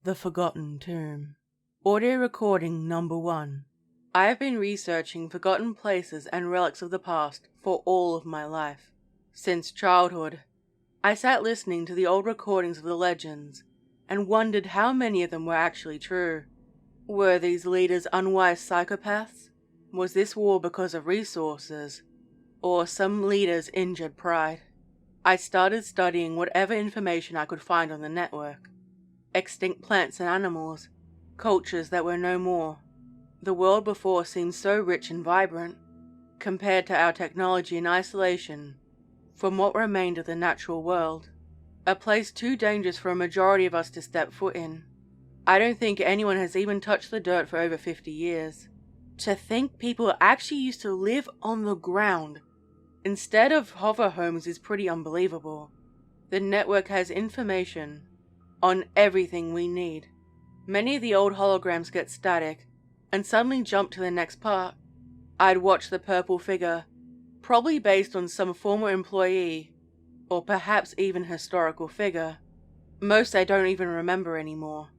The Forgotten Tomb. Audio recording number 1. I have been researching forgotten places and relics of the past for all of my life. Since childhood, I sat listening to the old recordings of the legends and wondered how many of them were actually true. Were these leaders unwise psychopaths? Was this war because of resources? Or some leaders' injured pride? I started studying whatever information I could find on the network. Extinct plants and animals, cultures that were no more. The world before seemed so rich and vibrant, compared to our technology and isolation from what remained of the natural world. A place too dangerous for a majority of us to step foot in. I don't think anyone has even touched the dirt for over 50 years. To think people actually used to live on the ground instead of hover homes is pretty unbelievable. The network has information on everything we need. Many of the old holograms get static and suddenly jump to the next part. I'd watch the purple figure, probably based on some former employee or perhaps even historical figure. Most I don't even remember anymore.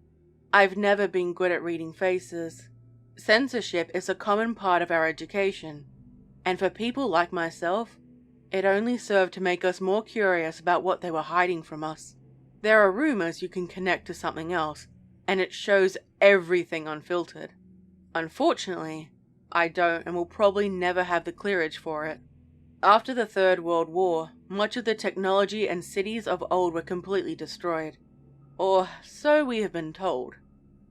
I've never been good at reading faces. Censorship is a common part of our education, and for people like myself, it only served to make us more curious about what they were hiding from us. There are rumors you can connect to something else, and it shows everything unfiltered. Unfortunately, I don't and will probably never have the clearage for it. After the Third World War, much of the technology and cities of old were completely destroyed. Or so we have been told.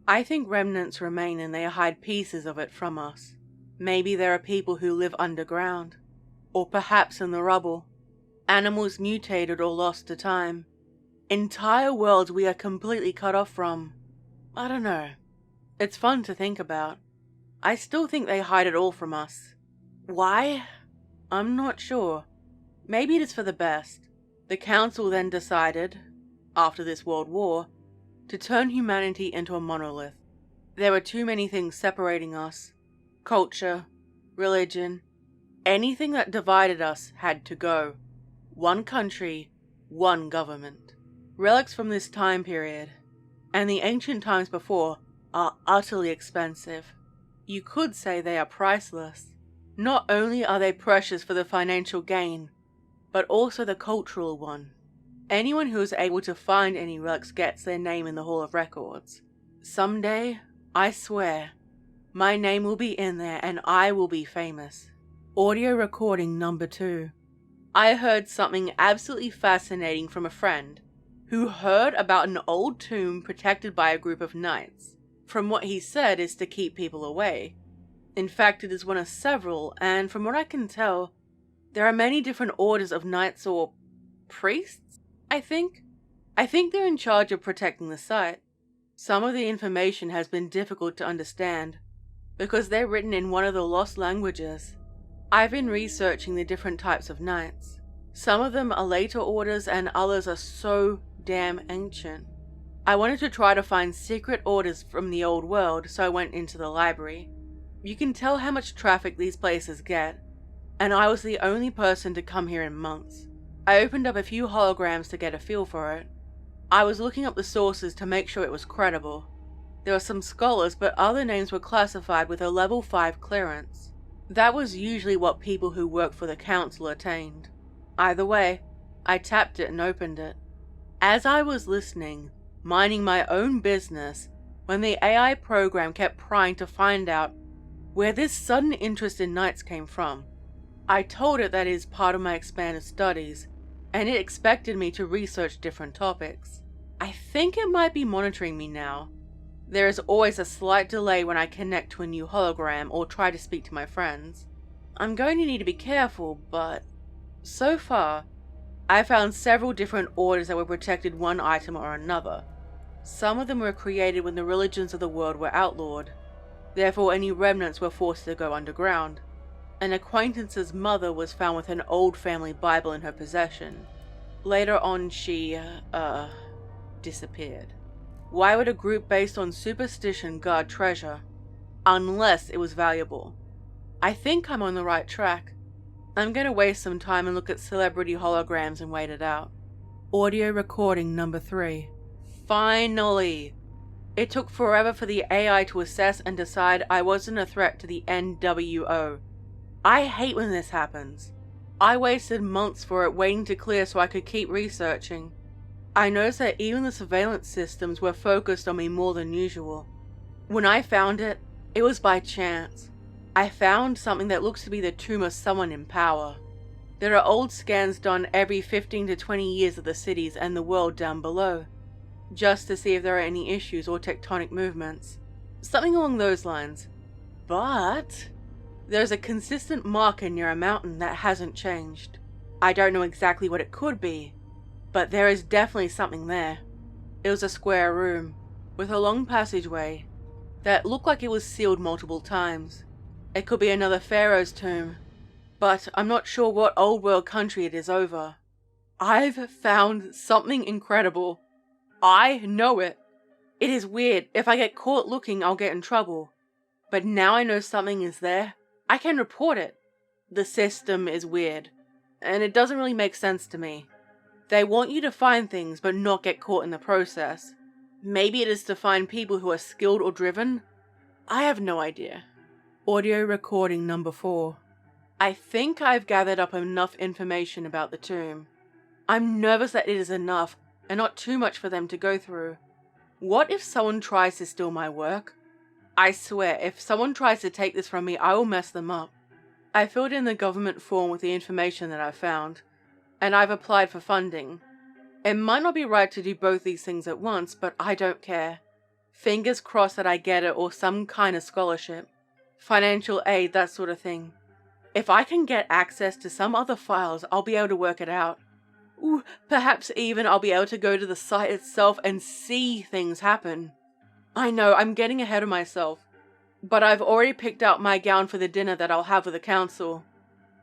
I think remnants remain and they hide pieces of it from us. Maybe there are people who live underground, or perhaps in the rubble. Animals mutated or lost to time. Entire worlds we are completely cut off from. I don't know. It's fun to think about. I still think they hide it all from us. Why? I'm not sure. Maybe it is for the best. The council then decided, after this world war, to turn humanity into a monolith. There were too many things separating us. Culture, religion, anything that divided us had to go. One country, one government. Relics from this time period, and the ancient times before, are utterly expensive. You could say they are priceless. Not only are they precious for the financial gain, but also the cultural one. Anyone who is able to find any relics gets their name in the Hall of Records. Someday, I swear, my name will be in there and I will be famous. Audio recording number 2. I heard something absolutely fascinating from a friend who heard about an old tomb protected by a group of knights. From what he said is to keep people away. In fact, it is one of several, and from what I can tell, there are many different orders of knights or priests, I think. They're in charge of protecting the site. Some of the information has been difficult to understand, because they're written in one of the lost languages. I've been researching the different types of knights. Some of them are later orders and others are so damn ancient. I wanted to try to find secret orders from the old world, so I went into the library. You can tell how much traffic these places get, and I was the only person to come here in months. I opened up a few holograms to get a feel for it. I was looking up the sources to make sure it was credible. There were some scholars, but other names were classified with a level 5 clearance. That was usually what people who work for the council attained. Either way, I tapped it and opened it. As I was listening, minding my own business, when the AI program kept prying to find out where this sudden interest in knights came from. I told it that it is part of my expanded studies, and it expected me to research different topics. I think it might be monitoring me now. There is always a slight delay when I connect to a new hologram or try to speak to my friends. I'm going to need to be careful, but so far, I found several different orders that were protected one item or another. Some of them were created when the religions of the world were outlawed. Therefore, any remnants were forced to go underground. An acquaintance's mother was found with an old family Bible in her possession. Later on, she, disappeared. Why would a group based on superstition guard treasure? Unless it was valuable. I think I'm on the right track. I'm gonna waste some time and look at celebrity holograms and wait it out. Audio recording number 3. Finally! It took forever for the AI to assess and decide I wasn't a threat to the NWO. I hate when this happens. I wasted months for it waiting to clear so I could keep researching. I noticed that even the surveillance systems were focused on me more than usual. When I found it, it was by chance. I found something that looks to be the tomb of someone in power. There are old scans done every 15 to 20 years of the cities and the world down below, just to see if there are any issues or tectonic movements. Something along those lines. But there's a consistent marker near a mountain that hasn't changed. I don't know exactly what it could be, but there is definitely something there. It was a square room, with a long passageway, that looked like it was sealed multiple times. It could be another pharaoh's tomb, but I'm not sure what old world country it is over. I've found something incredible. I know it. It is weird. If I get caught looking, I'll get in trouble. But now I know something is there, I can report it. The system is weird, and it doesn't really make sense to me. They want you to find things but not get caught in the process. Maybe it is to find people who are skilled or driven? I have no idea. Audio recording number 4. I think I've gathered up enough information about the tomb. I'm nervous that it is enough, and not too much for them to go through. What if someone tries to steal my work? I swear, if someone tries to take this from me, I will mess them up. I filled in the government form with the information that I've found, and I've applied for funding. It might not be right to do both these things at once, but I don't care. Fingers crossed that I get it, or some kind of scholarship. Financial aid, that sort of thing. If I can get access to some other files, I'll be able to work it out. Ooh, perhaps even I'll be able to go to the site itself and see things happen. I know, I'm getting ahead of myself, but I've already picked out my gown for the dinner that I'll have with the council.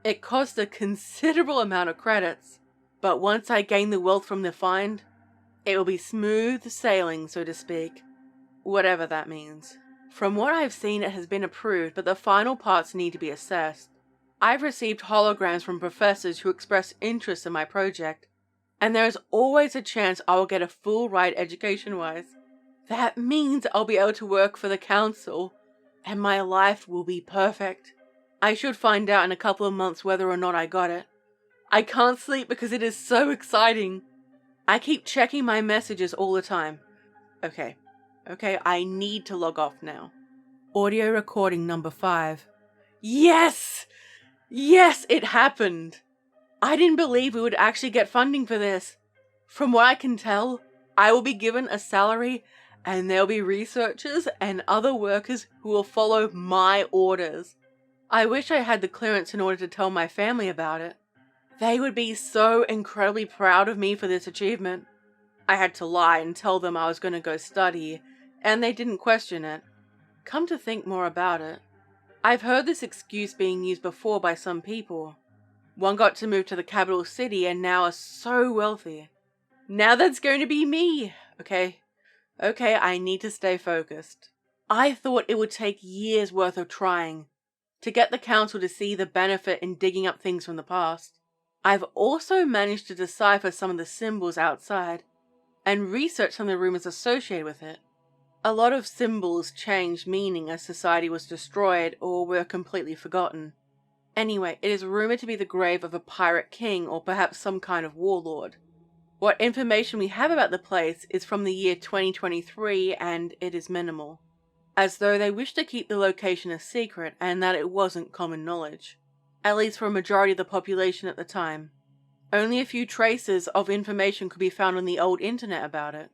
It cost a considerable amount of credits, but once I gain the wealth from the find, it will be smooth sailing, so to speak. Whatever that means. From what I've seen, it has been approved, but the final parts need to be assessed. I've received holograms from professors who express interest in my project, and there is always a chance I will get a full ride education-wise. That means I'll be able to work for the council, and my life will be perfect. I should find out in a couple of months whether or not I got it. I can't sleep because it is so exciting. I keep checking my messages all the time. Okay, I need to log off now. Audio recording number 5. Yes! Yes, it happened! I didn't believe we would actually get funding for this. From what I can tell, I will be given a salary, and there'll be researchers and other workers who will follow my orders. I wish I had the clearance in order to tell my family about it. They would be so incredibly proud of me for this achievement. I had to lie and tell them I was going to go study, and they didn't question it. Come to think more about it, I've heard this excuse being used before by some people. One got to move to the capital city and now are so wealthy. Now that's going to be me! Okay, I need to stay focused. I thought it would take years worth of trying to get the council to see the benefit in digging up things from the past. I've also managed to decipher some of the symbols outside and research some of the rumors associated with it. A lot of symbols changed meaning as society was destroyed or were completely forgotten. Anyway, it is rumored to be the grave of a pirate king or perhaps some kind of warlord. What information we have about the place is from the year 2023 and it is minimal, as though they wish to keep the location a secret and that it wasn't common knowledge, at least for a majority of the population at the time. Only a few traces of information could be found on the old internet about it.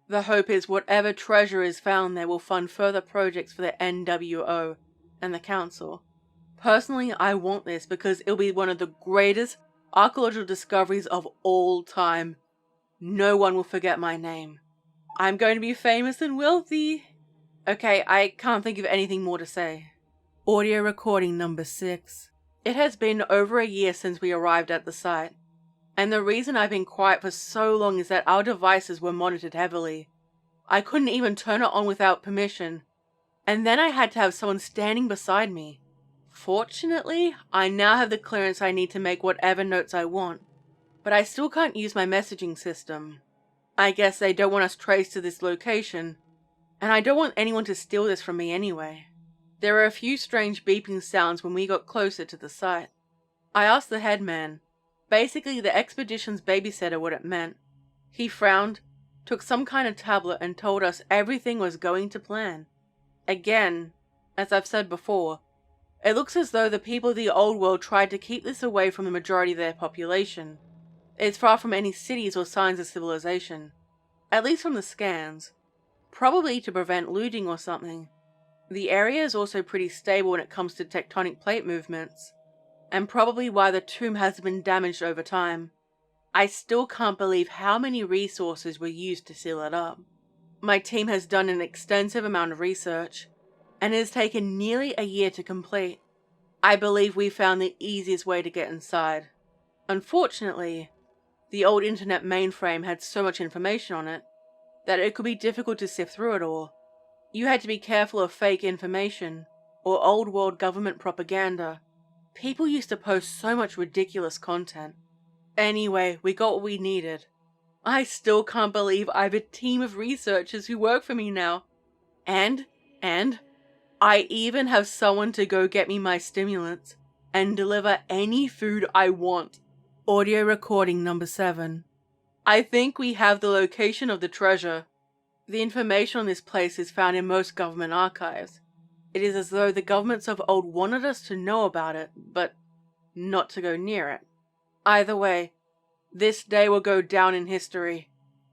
The hope is whatever treasure is found there will fund further projects for the NWO and the council. Personally, I want this because it'll be one of the greatest archaeological discoveries of all time. No one will forget my name. I'm going to be famous and wealthy. Okay, I can't think of anything more to say. Audio recording number 6. It has been over a year since we arrived at the site. And the reason I've been quiet for so long is that our devices were monitored heavily. I couldn't even turn it on without permission. And then I had to have someone standing beside me. Fortunately, I now have the clearance I need to make whatever notes I want. But I still can't use my messaging system. I guess they don't want us traced to this location. and I don't want anyone to steal this from me anyway. There were a few strange beeping sounds when we got closer to the site. I asked the headman, basically the expedition's babysitter, what it meant. He frowned, took some kind of tablet and told us everything was going to plan. Again, as I've said before, it looks as though the people of the old world tried to keep this away from the majority of their population. It's far from any cities or signs of civilization, at least from the scans. Probably to prevent looting or something. The area is also pretty stable when it comes to tectonic plate movements, and probably why the tomb has been damaged over time. I still can't believe how many resources were used to seal it up. My team has done an extensive amount of research, and it has taken nearly a year to complete. I believe we found the easiest way to get inside. Unfortunately, the old internet mainframe had so much information on it that it could be difficult to sift through it all. You had to be careful of fake information or old world government propaganda. People used to post so much ridiculous content. Anyway, we got what we needed. I still can't believe I have a team of researchers who work for me now. And I even have someone to go get me my stimulants and deliver any food I want. Audio recording number 7. I think we have the location of the treasure. The information on this place is found in most government archives. It is as though the governments of old wanted us to know about it, but not to go near it. Either way, this day will go down in history.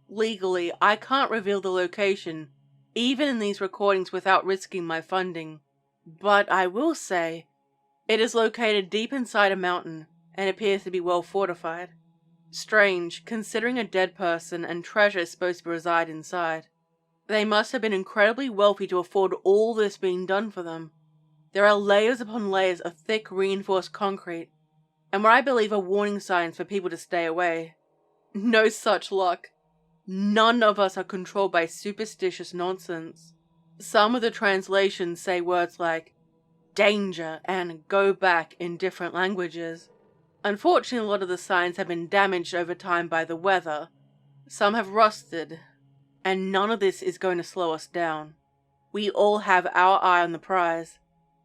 Legally, I can't reveal the location, even in these recordings without risking my funding. But I will say, it is located deep inside a mountain, and appears to be well fortified. Strange, considering a dead person and treasure is supposed to reside inside. They must have been incredibly wealthy to afford all this being done for them. There are layers upon layers of thick reinforced concrete, and what I believe are warning signs for people to stay away. No such luck. None of us are controlled by superstitious nonsense. Some of the translations say words like danger and go back in different languages. Unfortunately, a lot of the signs have been damaged over time by the weather. Some have rusted, and none of this is going to slow us down. We all have our eye on the prize.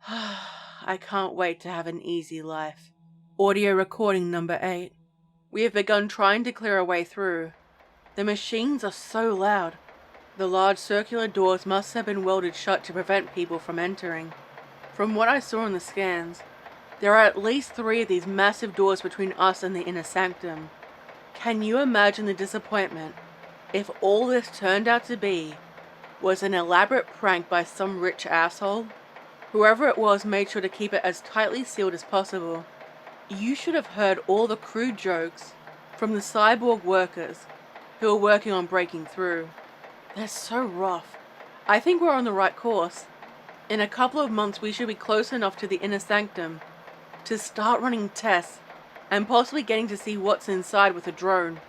I can't wait to have an easy life. Audio recording number 8. We have begun trying to clear a way through. The machines are so loud. The large circular doors must have been welded shut to prevent people from entering. From what I saw in the scans, there are at least 3 of these massive doors between us and the inner sanctum. Can you imagine the disappointment if all this turned out to be was an elaborate prank by some rich asshole? Whoever it was made sure to keep it as tightly sealed as possible. You should have heard all the crude jokes from the cyborg workers who are working on breaking through. They're so rough. I think we're on the right course. In a couple of months we should be close enough to the inner sanctum to start running tests and possibly getting to see what's inside with a drone.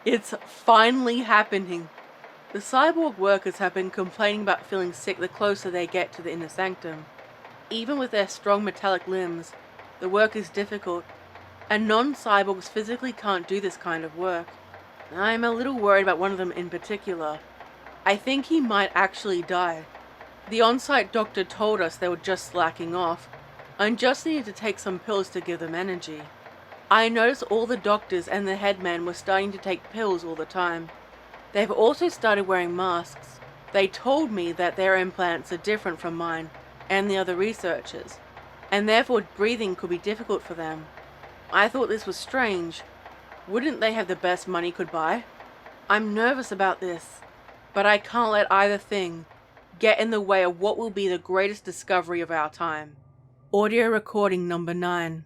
It's finally happening. The cyborg workers have been complaining about feeling sick the closer they get to the inner sanctum. Even with their strong metallic limbs, the work is difficult, and non-cyborgs physically can't do this kind of work. I'm a little worried about one of them in particular. I think he might actually die. The on-site doctor told us they were just slacking off, and just needed to take some pills to give them energy. I noticed all the doctors and the headman were starting to take pills all the time. They've also started wearing masks. They told me that their implants are different from mine and the other researchers, and therefore breathing could be difficult for them. I thought this was strange. Wouldn't they have the best money could buy? I'm nervous about this, but I can't let either thing get in the way of what will be the greatest discovery of our time. Audio recording number 9.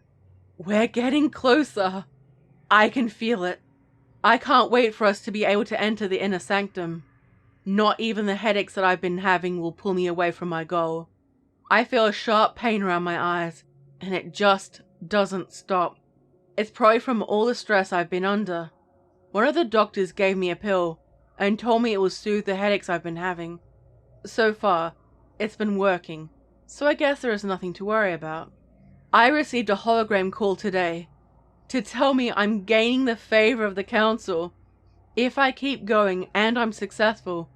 We're getting closer. I can feel it. I can't wait for us to be able to enter the inner sanctum. Not even the headaches that I've been having will pull me away from my goal. I feel a sharp pain around my eyes, and it just doesn't stop. It's probably from all the stress I've been under. One of the doctors gave me a pill and told me it will soothe the headaches I've been having. So far, it's been working, so I guess there is nothing to worry about. I received a hologram call today to tell me I'm gaining the favor of the council. If I keep going and I'm successful,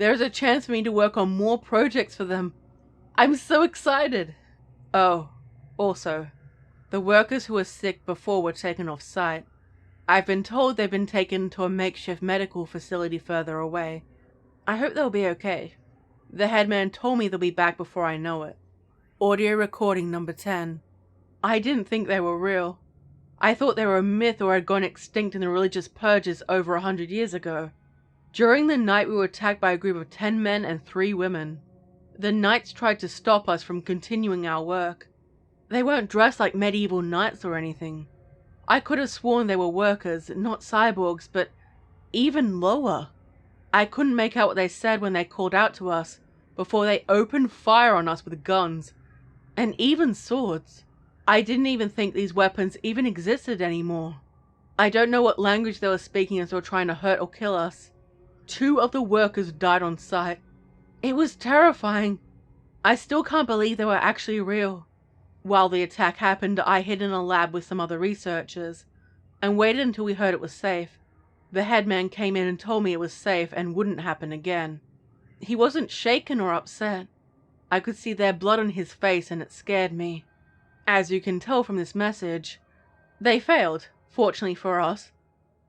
There's a chance for me to work on more projects for them. I'm so excited. Oh, also, the workers who were sick before were taken off site. I've been told they've been taken to a makeshift medical facility further away. I hope they'll be okay. The headman told me they'll be back before I know it. Audio recording number 10. I didn't think they were real. I thought they were a myth or had gone extinct in the religious purges over 100 years ago. During the night we were attacked by a group of 10 men and 3 women. The knights tried to stop us from continuing our work. They weren't dressed like medieval knights or anything. I could have sworn they were workers, not cyborgs, but even lower. I couldn't make out what they said when they called out to us, before they opened fire on us with guns. And even swords. I didn't even think these weapons even existed anymore. I don't know what language they were speaking as they were trying to hurt or kill us. 2 of the workers died on sight. It was terrifying. I still can't believe they were actually real. While the attack happened, I hid in a lab with some other researchers, and waited until we heard it was safe. The headman came in and told me it was safe and wouldn't happen again. He wasn't shaken or upset. I could see their blood on his face and it scared me. As you can tell from this message, they failed, fortunately for us,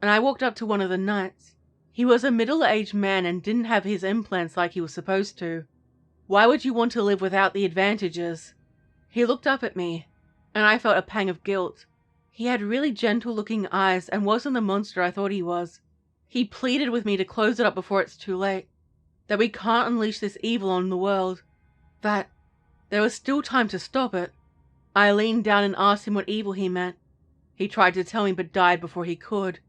and I walked up to one of the knights. He was a middle-aged man and didn't have his implants like he was supposed to. Why would you want to live without the advantages? He looked up at me, and I felt a pang of guilt. He had really gentle-looking eyes and wasn't the monster I thought he was. He pleaded with me to close it up before it's too late, that we can't unleash this evil on the world, that there was still time to stop it. I leaned down and asked him what evil he meant. He tried to tell me but died before he could.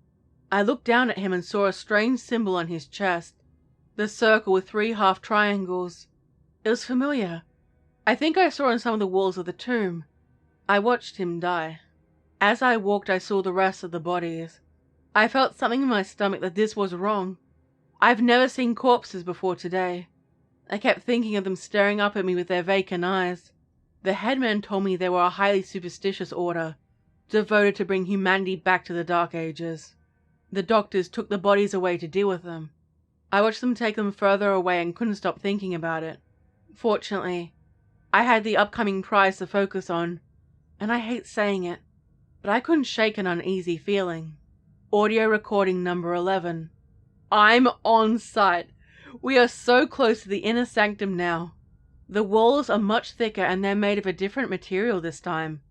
I looked down at him and saw a strange symbol on his chest. The circle with 3 half triangles. It was familiar. I think I saw it on some of the walls of the tomb. I watched him die. As I walked, I saw the rest of the bodies. I felt something in my stomach that this was wrong. I've never seen corpses before today. I kept thinking of them staring up at me with their vacant eyes. The headman told me they were a highly superstitious order, devoted to bring humanity back to the Dark Ages. The doctors took the bodies away to deal with them. I watched them take them further away and couldn't stop thinking about it. Fortunately, I had the upcoming prize to focus on, and I hate saying it, but I couldn't shake an uneasy feeling. Audio recording number 11. I'm on site. We are so close to the inner sanctum now. The walls are much thicker and they're made of a different material this time.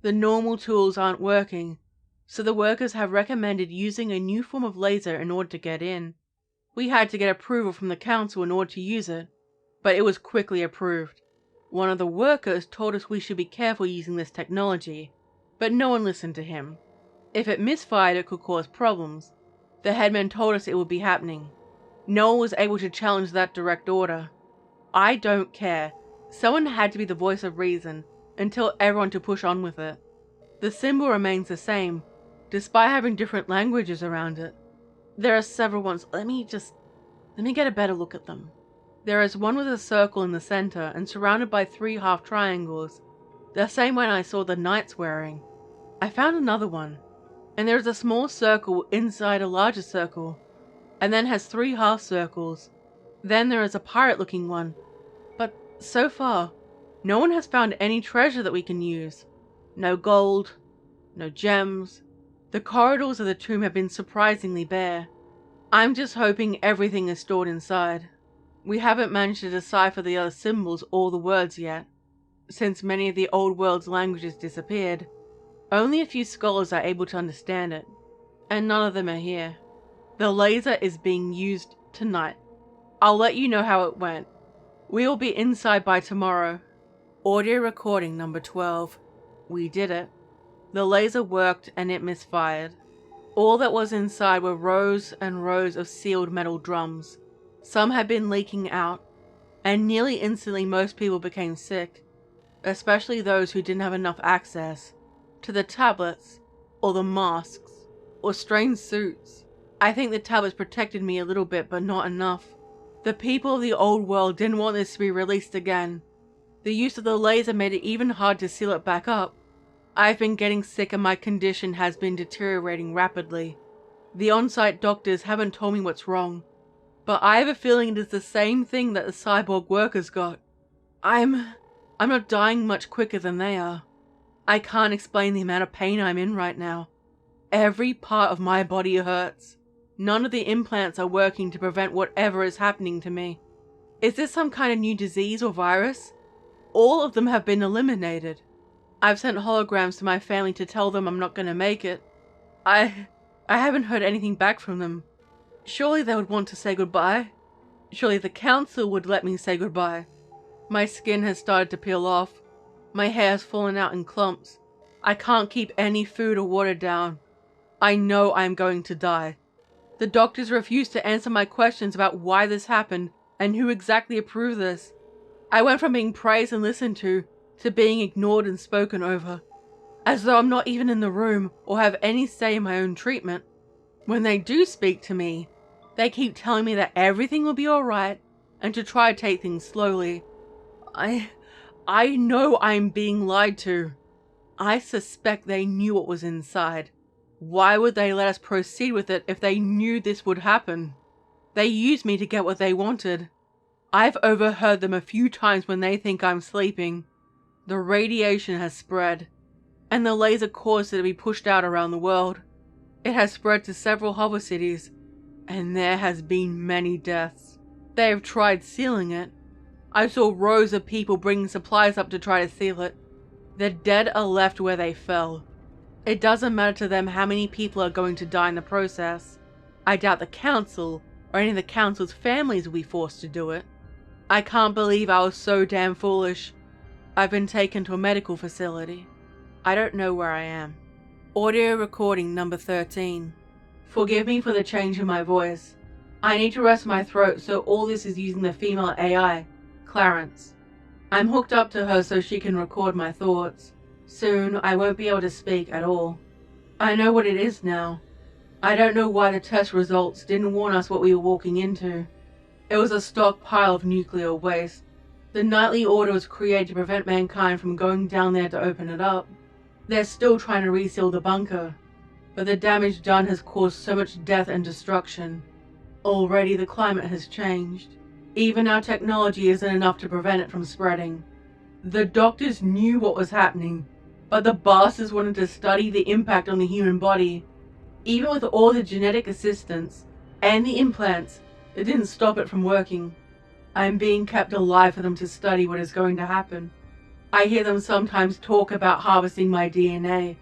The normal tools aren't working, so the workers have recommended using a new form of laser in order to get in. We had to get approval from the council in order to use it, but it was quickly approved. One of the workers told us we should be careful using this technology, but no one listened to him. If it misfired, it could cause problems. The headman told us it would be happening. No one was able to challenge that direct order. I don't care. Someone had to be the voice of reason and tell everyone to push on with it. The symbol remains the same, despite having different languages around it. There are several ones. Let me get a better look at them. There is one with a circle in the center and surrounded by 3 half triangles, the same one I saw the knights wearing. I found another one, and there is a small circle inside a larger circle, and then has 3 half circles. Then there is a pirate-looking one, but so far, no one has found any treasure that we can use. No gold, no gems. The corridors of the tomb have been surprisingly bare. I'm just hoping everything is stored inside. We haven't managed to decipher the other symbols or the words yet. Since many of the old world's languages disappeared, only a few scholars are able to understand it, and none of them are here. The laser is being used tonight. I'll let you know how it went. We will be inside by tomorrow. Audio recording number 12. We did it. The laser worked and it misfired. All that was inside were rows and rows of sealed metal drums. Some had been leaking out, and nearly instantly most people became sick, especially those who didn't have enough access to the tablets, or the masks, or strange suits. I think the tablets protected me a little bit, but not enough. The people of the old world didn't want this to be released again. The use of the laser made it even hard to seal it back up. I've been getting sick and my condition has been deteriorating rapidly. The on-site doctors haven't told me what's wrong. But I have a feeling it is the same thing that the cyborg workers got. I'm not dying much quicker than they are. I can't explain the amount of pain I'm in right now. Every part of my body hurts. None of the implants are working to prevent whatever is happening to me. Is this some kind of new disease or virus? All of them have been eliminated. I've sent holograms to my family to tell them I'm not going to make it. I haven't heard anything back from them. Surely they would want to say goodbye. Surely the council would let me say goodbye. My skin has started to peel off. My hair has fallen out in clumps. I can't keep any food or water down. I know I'm going to die. The doctors refuse to answer my questions about why this happened and who exactly approved this. I went from being praised and listened to being ignored and spoken over, as though I'm not even in the room or have any say in my own treatment. When they do speak to me, they keep telling me that everything will be alright and to try to take things slowly. I know I'm being lied to. I suspect they knew what was inside. Why would they let us proceed with it if they knew this would happen? They used me to get what they wanted. I've overheard them a few times when they think I'm sleeping. The radiation has spread, and the laser caused it to be pushed out around the world. It has spread to several hover cities, and there has been many deaths. They have tried sealing it. I saw rows of people bringing supplies up to try to seal it. The dead are left where they fell. It doesn't matter to them how many people are going to die in the process. I doubt the council or any of the council's families will be forced to do it. I can't believe I was so damn foolish. I've been taken to a medical facility. I don't know where I am. Audio recording number 13. Forgive me for the change in my voice. I need to rest my throat, so all this is using the female AI, Clarence. I'm hooked up to her so she can record my thoughts. Soon, I won't be able to speak at all. I know what it is now. I don't know why the test results didn't warn us what we were walking into. It was a stockpile of nuclear waste. The nightly order was created to prevent mankind from going down there to open it up. They're still trying to reseal the bunker, but the damage done has caused so much death and destruction. Already the climate has changed. Even our technology isn't enough to prevent it from spreading. The doctors knew what was happening, but the bastards wanted to study the impact on the human body. Even with all the genetic assistance and the implants, it didn't stop it from working. I am being kept alive for them to study what is going to happen. I hear them sometimes talk about harvesting my DNA,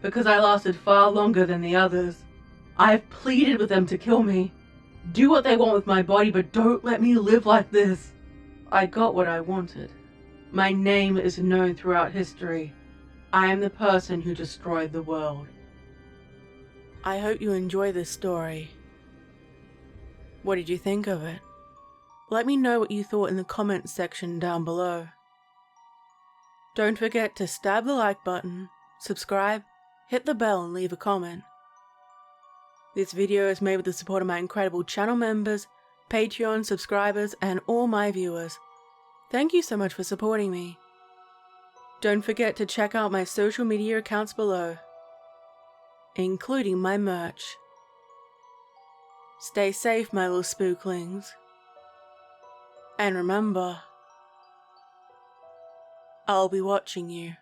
because I lasted far longer than the others. I have pleaded with them to kill me. Do what they want with my body, but don't let me live like this. I got what I wanted. My name is known throughout history. I am the person who destroyed the world. I hope you enjoy this story. What did you think of it? Let me know what you thought in the comments section down below. Don't forget to stab the like button, subscribe, hit the bell and leave a comment. This video is made with the support of my incredible channel members, Patreon subscribers and all my viewers. Thank you so much for supporting me. Don't forget to check out my social media accounts below, including my merch. Stay safe, my little spooklings. And remember, I'll be watching you.